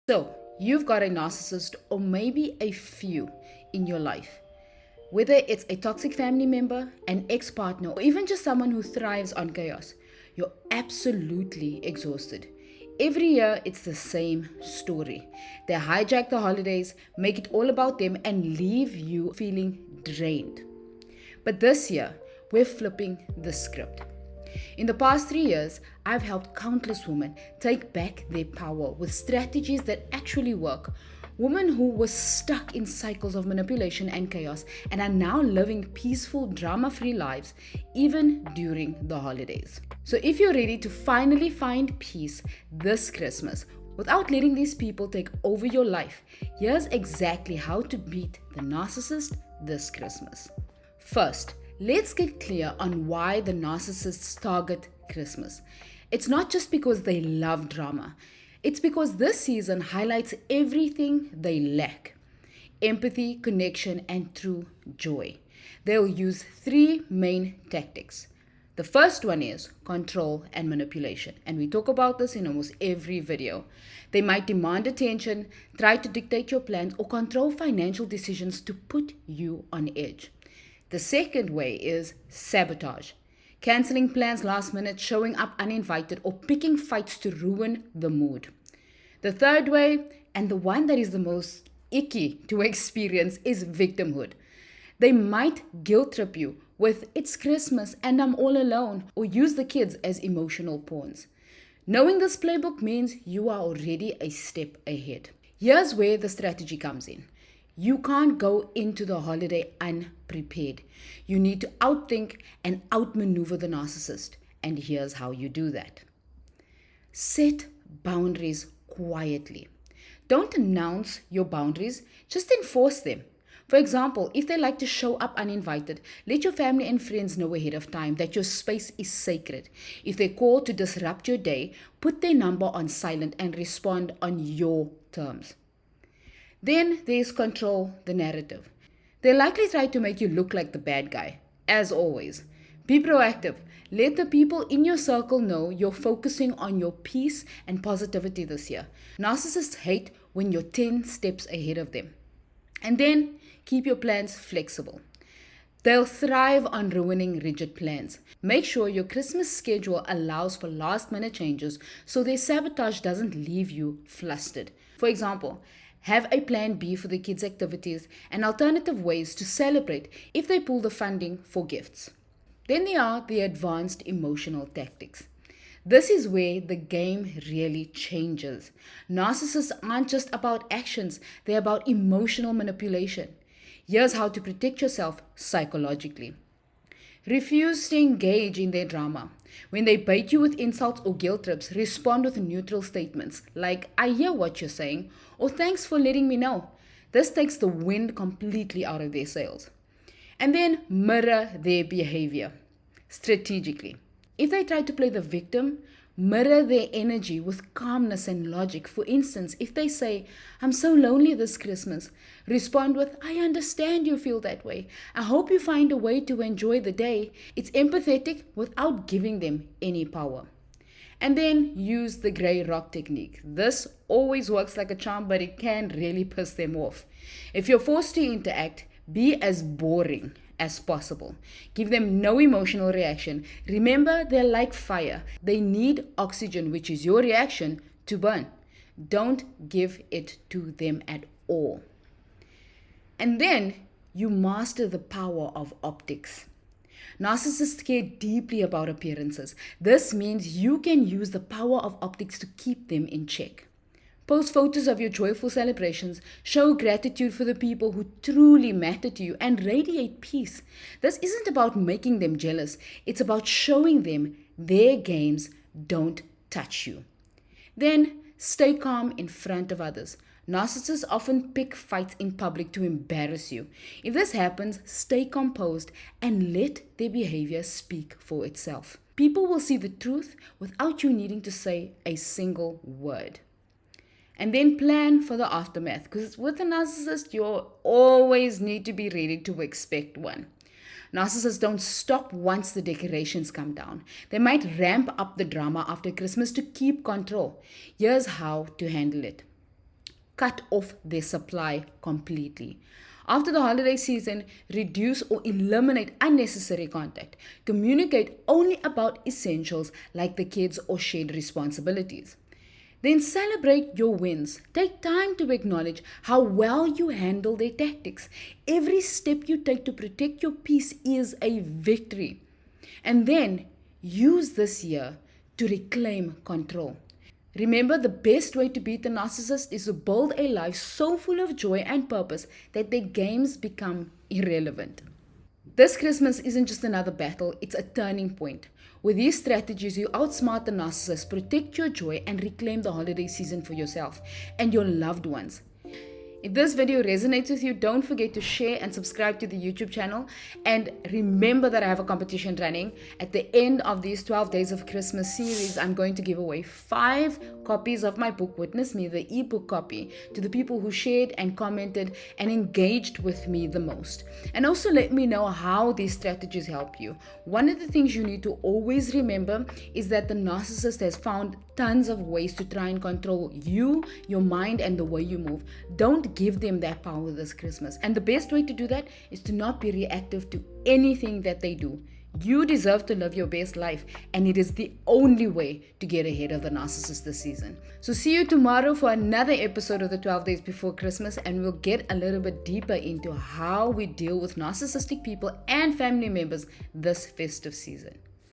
So, you've got a narcissist or maybe a few in your life. Whether it's a toxic family member, an ex partner, or even just someone who thrives on chaos, you're absolutely exhausted. Every year, it's the same story. They hijack the holidays, make it all about them, and leave you feeling drained. But this year, we're flipping the script. In the past 3 years, I've helped countless women take back their power with strategies that actually work. Women who were stuck in cycles of manipulation and chaos and are now living peaceful, drama free lives even during the holidays. So, if you're ready to finally find peace this Christmas without letting these people take over your life, here's exactly how to beat the narcissist this Christmas. First, let's get clear on why the narcissists target Christmas. It's not just because they love drama, it's because this season highlights everything they lack: empathy, connection, and true joy. They'll use three main tactics. The first one is control and manipulation, and we talk about this in almost every video. They might demand attention, try to dictate your plans, or control financial decisions to put you on edge. The second way is sabotage. Canceling plans last minute, showing up uninvited, or picking fights to ruin the mood. The third way, and the one that is the most icky to experience, is victimhood. They might guilt trip you with "it's Christmas and I'm all alone," or use the kids as emotional pawns. Knowing this playbook means you are already a step ahead. Here's where the strategy comes in. You can't go into the holiday unprepared. You need to outthink and outmaneuver the narcissist. And here's how you do that. Set boundaries quietly. Don't announce your boundaries, just enforce them. For example, if they like to show up uninvited, let your family and friends know ahead of time that your space is sacred. If they call to disrupt your day, put their number on silent and respond on your terms. Then there's control the narrative. They likely try to make you look like the bad guy, as always. Be proactive. Let the people in your circle know you're focusing on your peace and positivity this year. Narcissists hate when you're 10 steps ahead of them. And then keep your plans flexible. They'll thrive on ruining rigid plans. Make sure your Christmas schedule allows for last minute changes so their sabotage doesn't leave you flustered. For example, have a plan B for the kids' activities and alternative ways to celebrate if they pull the funding for gifts. Then there are the advanced emotional tactics. This is where the game really changes. Narcissists aren't just about actions, they're about emotional manipulation. Here's how to protect yourself psychologically. Refuse to engage in their drama. When they bait you with insults or guilt trips, respond with neutral statements like "I hear what you're saying" or "thanks for letting me know." This takes the wind completely out of their sails. And then mirror their behavior strategically. If they try to play the victim, mirror their energy with calmness and logic. For instance, if they say, "I'm so lonely this Christmas," respond with, "I understand you feel that way. I hope you find a way to enjoy the day." It's empathetic without giving them any power. And then use the gray rock technique. This always works like a charm, but it can really piss them off. If you're forced to interact, be as boring as possible. Give them no emotional reaction. Remember, they're like fire. They need oxygen, which is your reaction, to burn. Don't give it to them at all. And then you master the power of optics. Narcissists care deeply about appearances. This means you can use the power of optics to keep them in check. Post photos of your joyful celebrations, show gratitude for the people who truly matter to you, and radiate peace. This isn't about making them jealous, it's about showing them their games don't touch you. Then stay calm in front of others. Narcissists often pick fights in public to embarrass you. If this happens, stay composed and let their behavior speak for itself. People will see the truth without you needing to say a single word. And then plan for the aftermath, because with a narcissist, you always need to be ready to expect one. Narcissists don't stop once the decorations come down. They might ramp up the drama after Christmas to keep control. Here's how to handle it. cut off their supply completely. After the holiday season, reduce or eliminate unnecessary contact. Communicate only about essentials like the kids or shared responsibilities. Then celebrate your wins. Take time to acknowledge how well you handle their tactics. Every step you take to protect your peace is a victory. And then use this year to reclaim control. Remember, the best way to beat the narcissist is to build a life so full of joy and purpose that their games become irrelevant. This Christmas isn't just another battle, it's a turning point. With these strategies, you outsmart the narcissist, protect your joy, and reclaim the holiday season for yourself and your loved ones. If this video resonates with you, don't forget to share and subscribe to the YouTube channel. And remember that I have a competition running. At the end of these 12 Days of Christmas series, I'm going to give away 5 copies of my book, Witness Me, the ebook copy, to the people who shared and commented and engaged with me the most. And also let me know how these strategies help you. One of the things you need to always remember is that the narcissist has found tons of ways to try and control you, your mind, and the way you move. Don't give them that power this Christmas. And the best way to do that is to not be reactive to anything that they do. You deserve to live your best life, and it is the only way to get ahead of the narcissist this season. So see you tomorrow for another episode of the 12 Days Before Christmas, and we'll get a little bit deeper into how we deal with narcissistic people and family members this festive season.